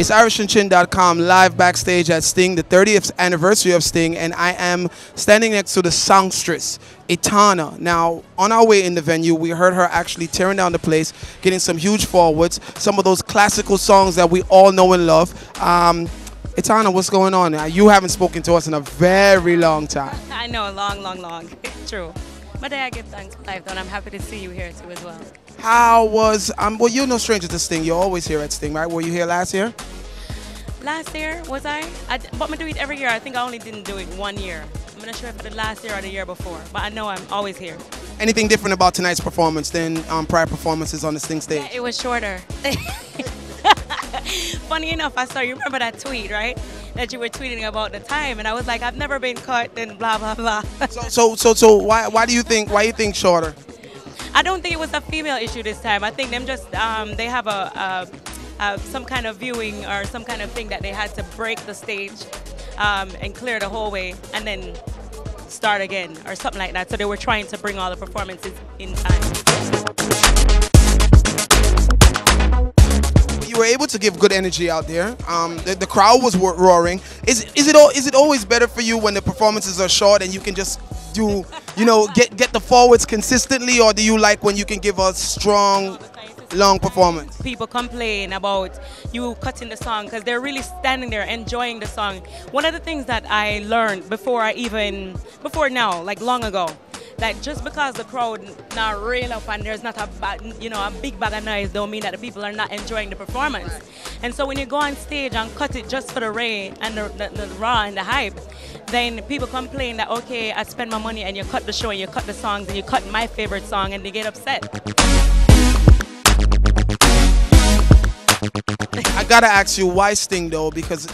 It's IrishandChin.com live backstage at Sting, the 30th anniversary of Sting, and I am standing next to the songstress, Etana. Now, on our way in the venue, we heard her actually tearing down the place, getting some huge forwards, some of those classical songs that we all know and love. Etana, what's going on? You haven't spoken to us in a very long time. I know, long. True. But I give thanks for life, and I'm happy to see you here too as well. How was, well, you're no stranger to Sting. You're always here at Sting, right? Were you here last year? Last year, was I? But I do it every year. I think I only didn't do it 1 year. I'm not sure if I did last year or the year before, but I know I'm always here. Anything different about tonight's performance than prior performances on the Sting stage? Yeah, it was shorter. Funny enough, you remember that tweet, right? That you were tweeting about the time, and I was like, I've never been cut, and blah blah blah. So why do you think shorter? I don't think it was a female issue this time. I think them just they have some kind of viewing or some kind of thing that they had to break the stage and clear the whole way and then start again or something like that. So they were trying to bring all the performances in time. You were able to give good energy out there. The crowd was roaring. Is it always better for you when the performances are short and you can just do, get the forwards consistently, or do you like when you can give a strong, long performance? People complain about you cutting the song because they're really standing there enjoying the song. One of the things that I learned before now, like long ago, that just because the crowd not real up and there's not a big bag of noise don't mean that the people are not enjoying the performance. And so when you go on stage and cut it just for the rain and the raw and the hype, then people complain that, okay, I spend my money and you cut the show and you cut the songs and you cut my favorite song, and they get upset. I gotta ask you, why Sting though? Because,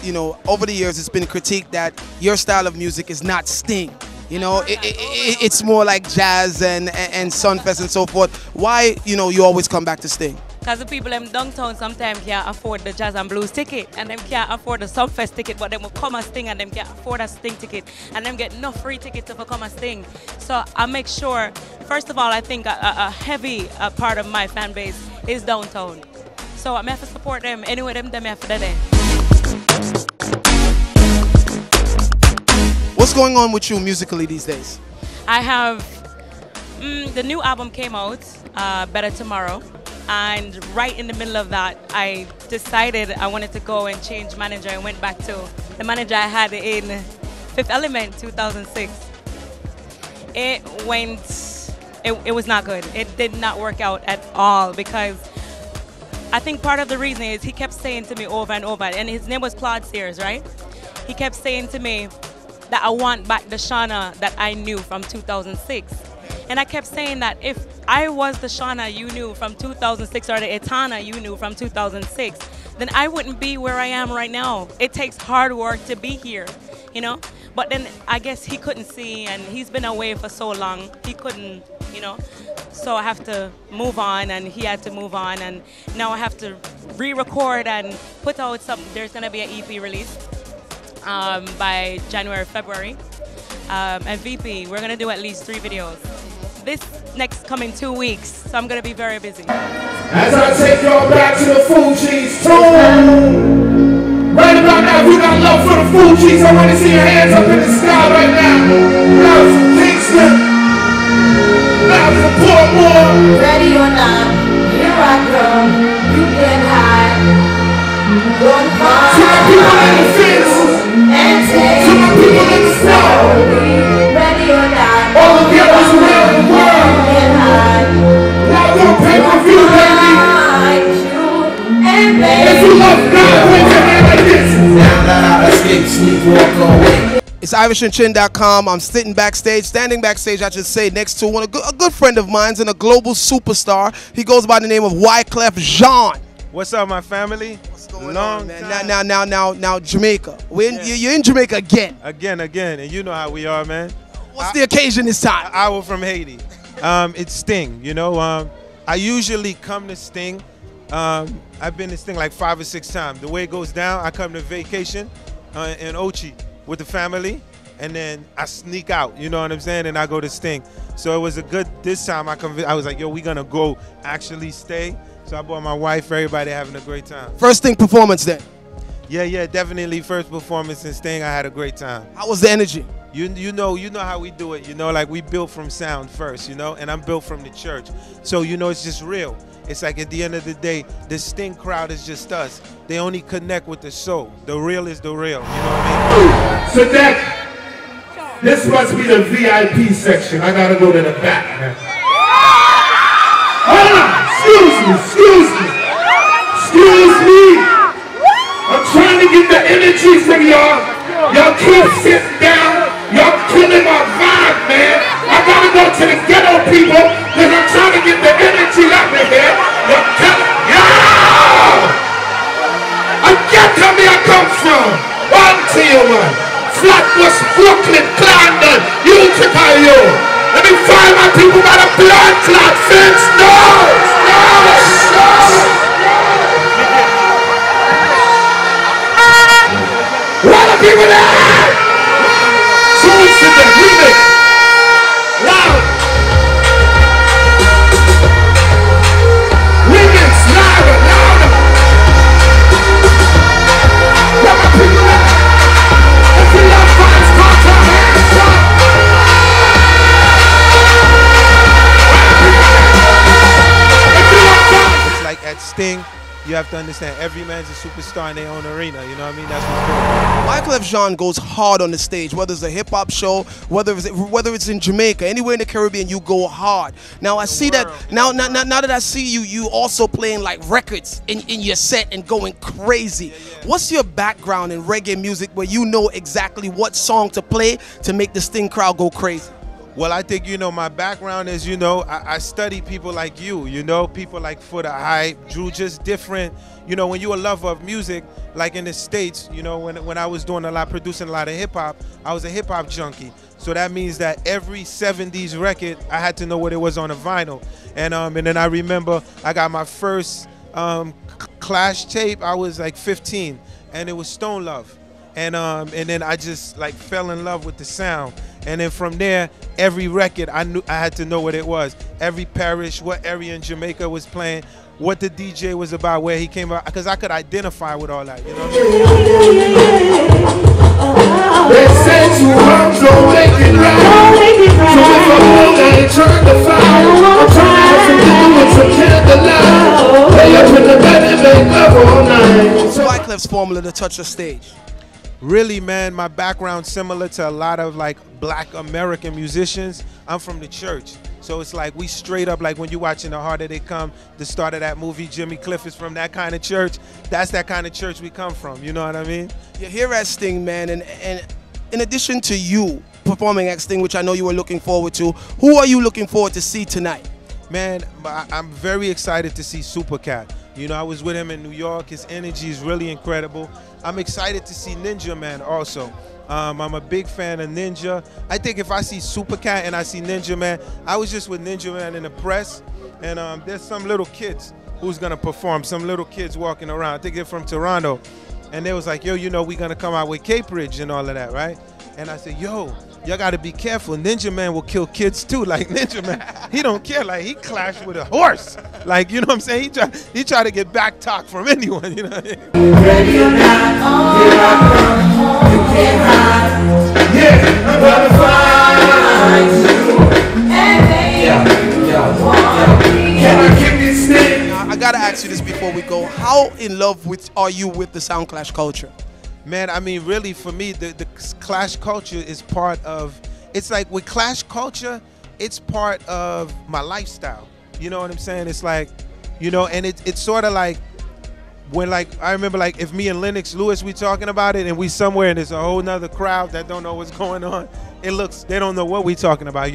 over the years it's been critiqued that your style of music is not Sting. It's more like jazz and Sunfest and so forth. Why, you always come back to Sting? Because the people in downtown sometimes can't afford the jazz and blues ticket, and them can't afford the Sunfest ticket, but them will come and Sting, and them can't afford a Sting ticket, and them get no free tickets to come and Sting. So I make sure, first of all, I think a heavy part of my fan base is downtown. So I have to support them anyway, them have to do that. What's going on with you musically these days? I have, the new album came out, Better Tomorrow, and right in the middle of that, I decided I wanted to go and change manager and went back to the manager I had in Fifth Element 2006. It was not good. It did not work out at all because I think part of the reason is he kept saying to me over and over, and his name was Claude Sears, right? He kept saying to me that I want back the Shauna that I knew from 2006. And I kept saying that if I was the Shauna you knew from 2006 or the Etana you knew from 2006, then I wouldn't be where I am right now. It takes hard work to be here, But then I guess he couldn't see, and he's been away for so long, he couldn't, So I have to move on, and he had to move on, and now I have to re-record and put out something. There's gonna be an EP release by January, February. And VP, we're gonna do at least 3 videos. This next coming 2 weeks, so I'm gonna be very busy. As I take y'all back to the Fuji's tune. Right about now, if you got love for the Fuji's, I want to see your hands up in the sky right now. Now from Kingston, now from Part1. Ready or not, here I come. You get high. One fire. To my people in the fence. And take to my people in the snow. Ready or not, all the girls around the world. get high. Now go pay-per-view, baby. And If you love God, wave your hand like this. Now that I escape, sleep, walk away. It's IrishandChin.com. I'm standing backstage, I should say, next to a good friend of mine and a global superstar. He goes by the name of Wyclef Jean. What's up, my family? What's going on, man? Now, Jamaica. You're in Jamaica again. Again, and you know how we are, man. What's the occasion this time? I was from Haiti. It's Sting, I usually come to Sting. I've been to Sting like 5 or 6 times. The way it goes down, I come to vacation in Ochi with the family, and then I sneak out, you know what I'm saying, and I go to Sting. So it was this time I was like, yo, we gonna go actually stay. So I brought my wife, everybody having a great time. First Sting performance then? Yeah, definitely first performance in Sting, I had a great time. How was the energy? You know how we do it, like we built from sound first, and I'm built from the church. So, it's just real. It's like at the end of the day, the Sting crowd is just us. They only connect with the soul. The real is the real, you know what I mean? So this must be the VIP section. I gotta go to the back, man. Hold on, excuse me. I'm trying to get the energy from y'all. Y'all keep sitting down. Y'all killing my vibe, man. I gotta go to the ghetto people because I'm trying to get the energy out of here. Y'all killing. Yo! I get where I come from. One to you, man. Flatbush, Brooklyn, Clarendon, Utica, yo. Let me find my people by the blood clot fence. No! Where the people there? So it's in the remix. Loud. Remix, louder. Where my people at? If you love vibes, put your hands up. If you love vibes. It's like at Sting, you have to understand every man's a superstar in their own arena, you know what I mean? That's what's Wyclef Jean goes hard on the stage, whether it's a hip-hop show, whether it's in Jamaica, anywhere in the Caribbean, you go hard. Now I see that, now that I see you also playing like records in your set and going crazy. What's your background in reggae music where you know exactly what song to play to make the Sting crowd go crazy? Well, I think, my background is, I study people like you, people like For the Hype, Drew, just different, when you're a lover of music, like in the States, when I was producing a lot of hip hop, I was a hip hop junkie. So that means that every 70s record, I had to know what it was on a vinyl. And then I remember I got my first Clash tape, I was like 15, and it was Stone Love. And then I just like fell in love with the sound. And then from there, every record I had to know what it was. Every parish, what area in Jamaica was playing, what the DJ was about, where he came out, because I could identify with all that, you know what I mean? They said you hurt, don't make it right. So if I hold, I ain't trying to fight. I'm trying to have some candlelight. Lay up in the bed and make love all night. What's Wyclef's formula to touch the stage? Really, man, my background similar to a lot of like black American musicians. I'm from the church. So it's like we straight up, like when you're watching The Harder They Come, the start of that movie, Jimmy Cliff is from that kind of church. That's that kind of church we come from, you know what I mean? You're here at Sting, man, and in addition to you performing at Sting, which I know you were looking forward to, who are you looking forward to see tonight? Man, I'm very excited to see Supercat. I was with him in New York. His energy is really incredible. I'm excited to see Ninja Man also. I'm a big fan of Ninja. I think if I see Supercat and I see Ninja Man, I was just with Ninja Man in the press, and there's some little kids who's gonna perform, some little kids walking around. I think they're from Toronto. And they was like, yo, we're gonna come out with Cape Ridge and all of that, right? And I said, yo, y'all gotta be careful. Ninja Man will kill kids too. Like Ninja Man, he don't care. Like he clashed with a horse. Like, you know what I'm saying? He try to get back talk from anyone, you know what I mean? Ready or not, here I come, you can't hide. Yeah, I'm gonna find you. And they Can I kick this thing? Now, I gotta ask you this before we go. How in love are you with the Sound Clash culture? Man, I mean, really, for me, the Clash culture is part of, it's like with Clash culture, it's part of my lifestyle. You know what I'm saying? It's like, and it's sort of like, when like, I remember like if me and Lennox Lewis, we talking about it and we somewhere and there's a whole nother crowd that don't know what's going on, they don't know what we talking about,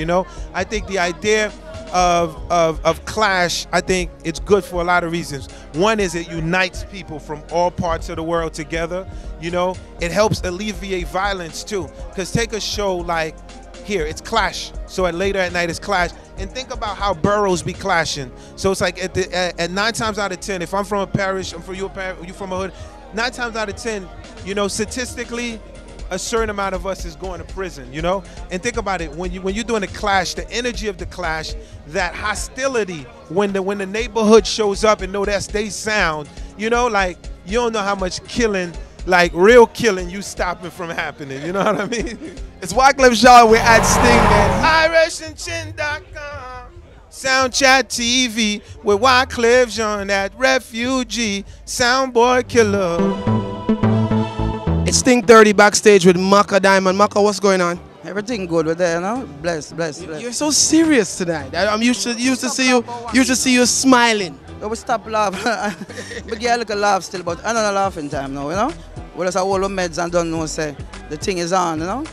I think the idea of Clash, I think it's good for a lot of reasons. One is it unites people from all parts of the world together. It helps alleviate violence too. Because take a show like here, it's Clash. So later at night it's Clash. And think about how boroughs be clashing. So it's like at 9 times out of 10, if I'm from a parish, I'm from you from a hood, 9 times out of 10, statistically, a certain amount of us is going to prison, And think about it, when you're doing a clash, the energy of the clash, that hostility, when the neighborhood shows up and know that's they sound, like you don't know how much killing like real killing you stopping from happening. You know what I mean? It's Wyclef Jean. We're at Sting, man. IrishandChin.com. Soundchat TV with Wyclef Jean at Refugee Soundboy Killer. It's Sting 30 backstage with Maka Diamond. Maka, what's going on? Everything good with there, you know? Bless. You're so serious tonight. I'm used to see you smiling. So we stop laughing. We get a little laugh still, but I'm not laughing time now, you know? We just have all the meds and don't know, say, the thing is on, you know?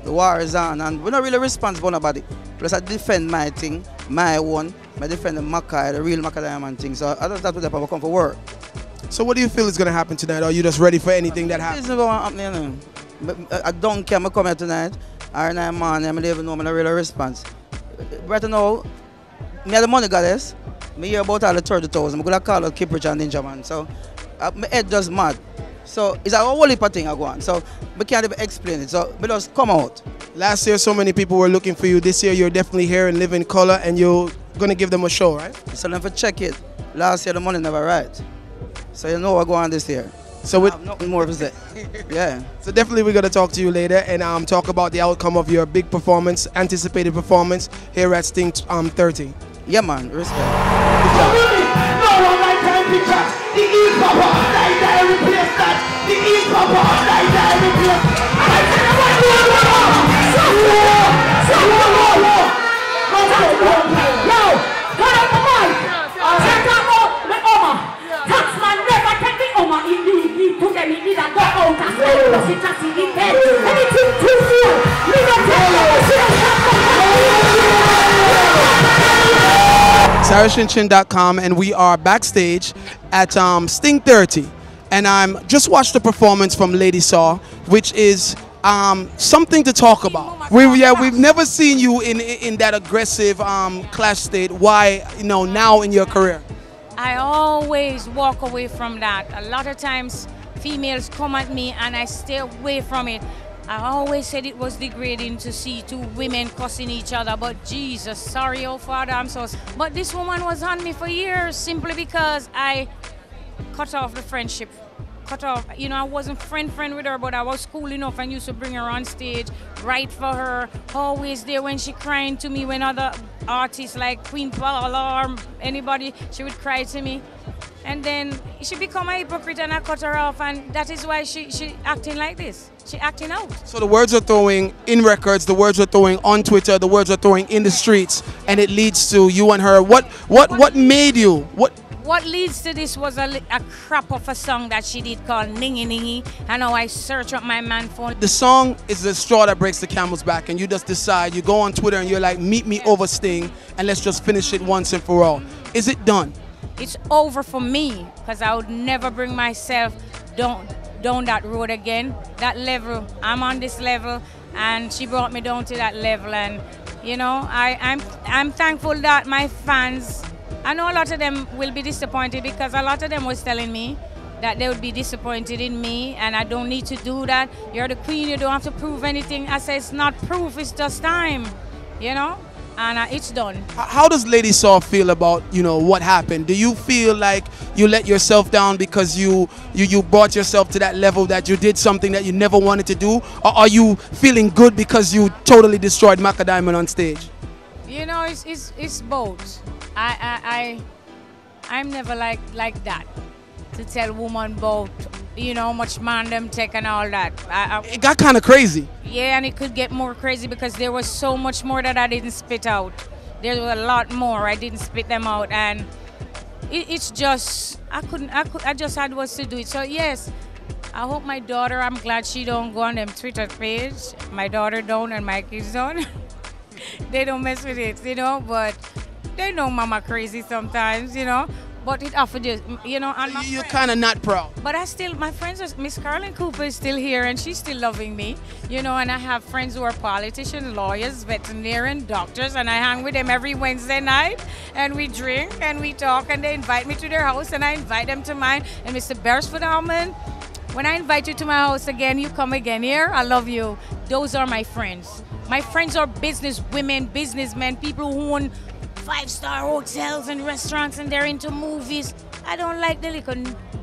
The war is on, and we're not really responsible for nobody. Plus I defend my thing, my own. I defend the Maca, the real Maca Diamond thing. So I don't start with that, but I come for work. So what do you feel is going to happen tonight? Are you just ready for anything that happens? This is going to happen, you know? But I don't care, I come here tonight. Or 9 man, I don't even know I'm a real response. Right now, me have the money goddess. Me hear about all the 30,000. I'm going to call out Kiprich and Ninja Man. So my head just mad. So it's a whole heap of thing I go on. So we can't even explain it. So we just come out. Last year, so many people were looking for you. This year, you're definitely here and live in color, and you're going to give them a show, right? So let me check it. Last year, the money never right. So you know what going on this year. So I have nothing more to say. Yeah. So definitely we're going to talk to you later and talk about the outcome of your big performance, anticipated performance here at Sting 30. Yeah, man. Respect. No one like time picture. The East Papa, die, replace that. The East Papa, die, replace. I tell you what, yo, cut out the mic. Check out the Oma. Taxman never take the Oma in the to them. It need a go out as well. Because it's just in the head. Anything too soon. We don't tell It's IrishandChin.com, and we are backstage at Sting 30. And I'm just watched the performance from Lady Saw, which is something to talk about. We've never seen you in that aggressive clash state. Why, now in your career? I always walk away from that. A lot of times females come at me and I stay away from it. I always said it was degrading to see two women cussing each other, but Jesus, sorry, oh Father, I'm so sorry. But this woman was on me for years simply because I cut off the friendship. Cut off, I wasn't friend with her, but I was cool enough and used to bring her on stage, write for her, always there when she crying to me, when other artists like Queen Paula or anybody, she would cry to me. And then she become a hypocrite and I cut her off, and that is why she acting like this. She acting out. So the words are throwing in records, the words are throwing on Twitter, the words are throwing in the streets, and it leads to you and her. What made you? What leads to this was a crap of a song that she did called Ningy Ningy. And now I search up my man phone. The song is the straw that breaks the camel's back, and you just decide, you go on Twitter and you're like, meet me over Sting and let's just finish it once and for all. Is it done? It's over for me, because I would never bring myself down that road again. That level, I'm on this level, and she brought me down to that level. And I'm thankful that my fans, I know a lot of them will be disappointed, because a lot of them was telling me that they would be disappointed in me and I don't need to do that. You're the queen, you don't have to prove anything. I say it's not proof, it's just time, and it's done. How does Lady Saw feel about, what happened? Do you feel like you let yourself down because you brought yourself to that level, that you did something that you never wanted to do? Or are you feeling good because you totally destroyed Maka Diamond on stage? It's both. I'm never like that to tell woman about much man them take and all that. It got kind of crazy. Yeah, and it could get more crazy because there was so much more that I didn't spit out. There was a lot more I didn't spit them out, and it's just I just had what to do it. So yes, I hope my daughter, I'm glad she don't go on them Twitter page. My daughter don't and my kids don't. They don't mess with it, but they know mama crazy sometimes, but it offered just, and you're kind of not proud. But my friends, Miss Carolyn Cooper is still here and she's still loving me, and I have friends who are politicians, lawyers, veterinarians, doctors, and I hang with them every Wednesday night, and we drink and we talk, and they invite me to their house and I invite them to mine. And Mr. Beresford Almond, when I invite you to my house again, you come again here, I love you. Those are my friends. My friends are business women, businessmen, people who own 5-star hotels and restaurants, and they're into movies. I don't like the little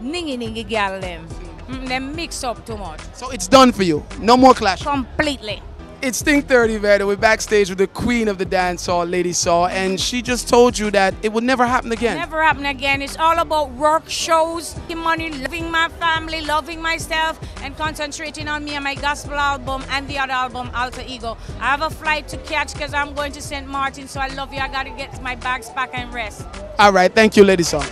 ningy gal them. They mix up too much. So it's done for you. No more clash. Completely. It's Sting 30, man. We're backstage with the queen of the dancehall, Lady Saw, and she just told you that it would never happen again. Never happen again. It's all about work, shows, money, loving my family, loving myself, and concentrating on me and my gospel album and the other album, Alter Ego. I have a flight to catch because I'm going to St. Martin, so I love you. I got to get my bags packed and rest. All right. Thank you, Lady Saw.